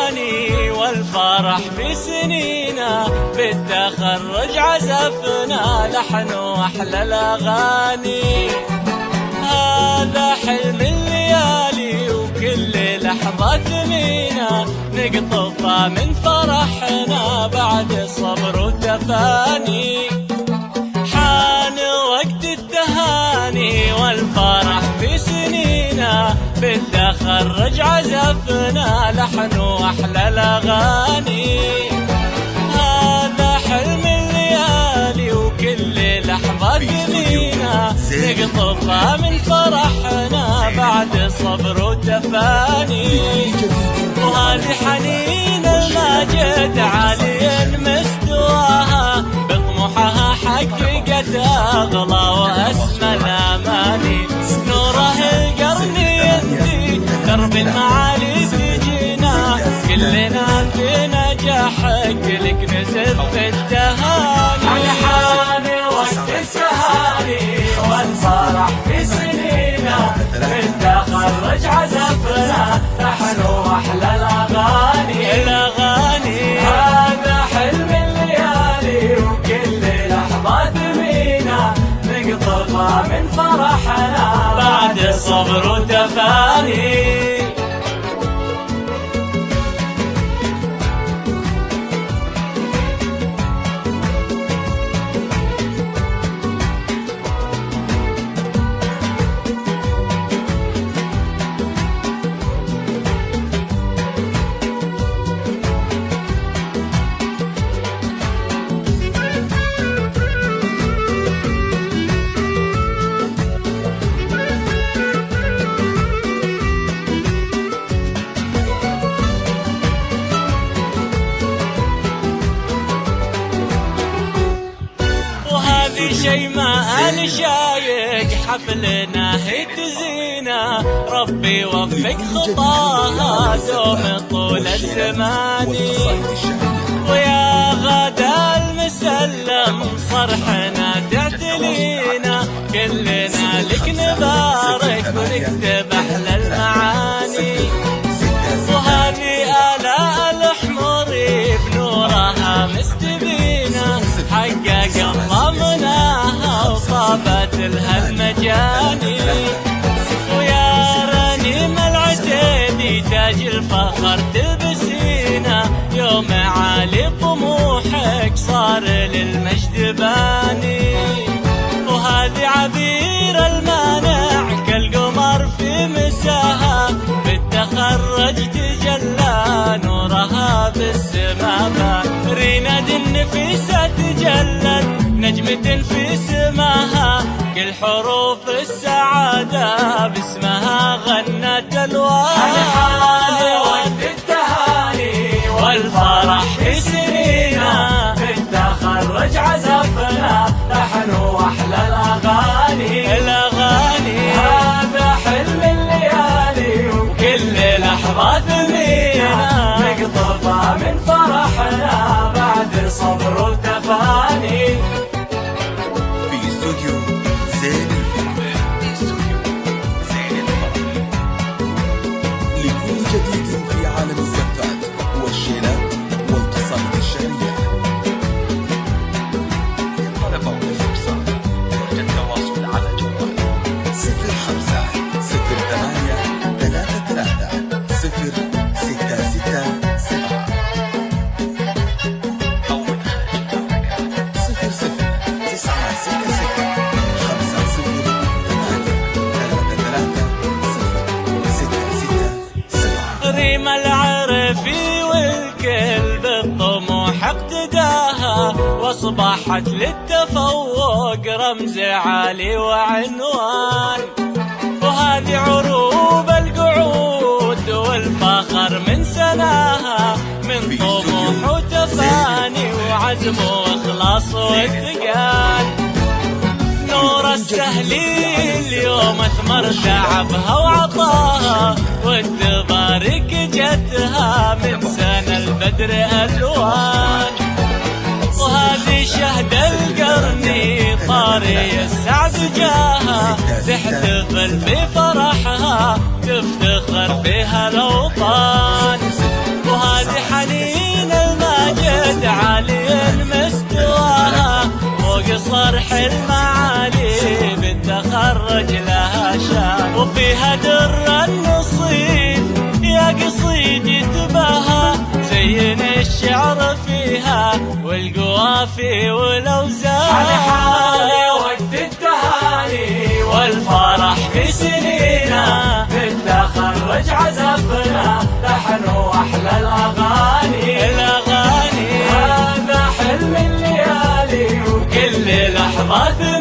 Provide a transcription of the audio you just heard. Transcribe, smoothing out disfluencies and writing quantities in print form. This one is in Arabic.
الليالي والفرح في سنينا، بالتخرج عزفنا لحن واحلى الاغاني. هذا حلم الليالي وكل لحظة تمينا، نقطفها من فرحنا بعد صبر وتفاني. حان وقت التهاني والفرح في سنينا، بالتخرج عزفنا لحن واحلى الاغاني. هذا حلم الليالي وكل لحظة تمينا، نقطفها من فرحنا بعد صبر وتفاني. وهذه حنين الماجد عالي مستواها، بطموحها حققت أغلى وأسمى الأماني. نوره القرن يهدي درب المعالي في جينا، كلنا في نجاحك لك نزف التهاني. حان وقت التهاني والفرح في سنينا، بالتخرج عزفنا لحن واحلى الاغاني. هذا حلم الليالي وكل لحظة تمينا، نقطفها من فرحنا بعد صبر وتفاني. شي ما أنا شايق حفلنا هتزينا، ربي وفق خطاها دوم طول الزمان. ويا غدا المسلم صرحنا تعتلينا، كلنا لك نبارك ونكتب أحلى المعاني. وهذه آلاء الحمر بنورها مستبينا، حقق الله مناها وصابت لها المجاني. ويا رنيم العتيبي تاج الفخر تلبسينا، يوم عالي طموحك صار للمجد باني. وهذه عبير المانع كالقمر في مساها، بالتخرج تجلى نورها بالسما. ريناد النفيسة تجلت نجمة في سماها، كل حروف السعادة باسمها غنت الوان. حان وقت التهاني والفرح في سنينا، بالتخرج عزفنا لحن واحلى الاغاني. هذا حلم الليالي وكل لحظة ثمينة، نقطفها من فرحنا بعد صبر وتفاني. في استوديو زين الفرح، لكل جديد في عالم الزفات والشيلات والقصائد الشعرية. للطلبة والاستفسار يرجى التواصل على جوال 05 08 33 0667 أو من خارج المملكة 00 966 50 8 33 667. ريم العرفي والكل بالطموح اقتداها، واصبحت للتفوق رمز عالي وعنوان. وهذه عروب القعود والفخر من سناها، من طموح وتفاني وعزم واخلاص واتقان. نور السهلي اليوم اثمر تعبها وعطاها، والتبارك جتها من سنة البدر الوان. وهذه شهد القرن طاري السعد جاها، تحتفل بفرحها تفتخر بها الأوطان. وهذه والقوافي والاوزان. حالي وقت التهاني والفرح في سنينا، بالتخرج عزفنا لحن واحلى الاغاني. الاغاني هذا حلم الليالي وكل لحظة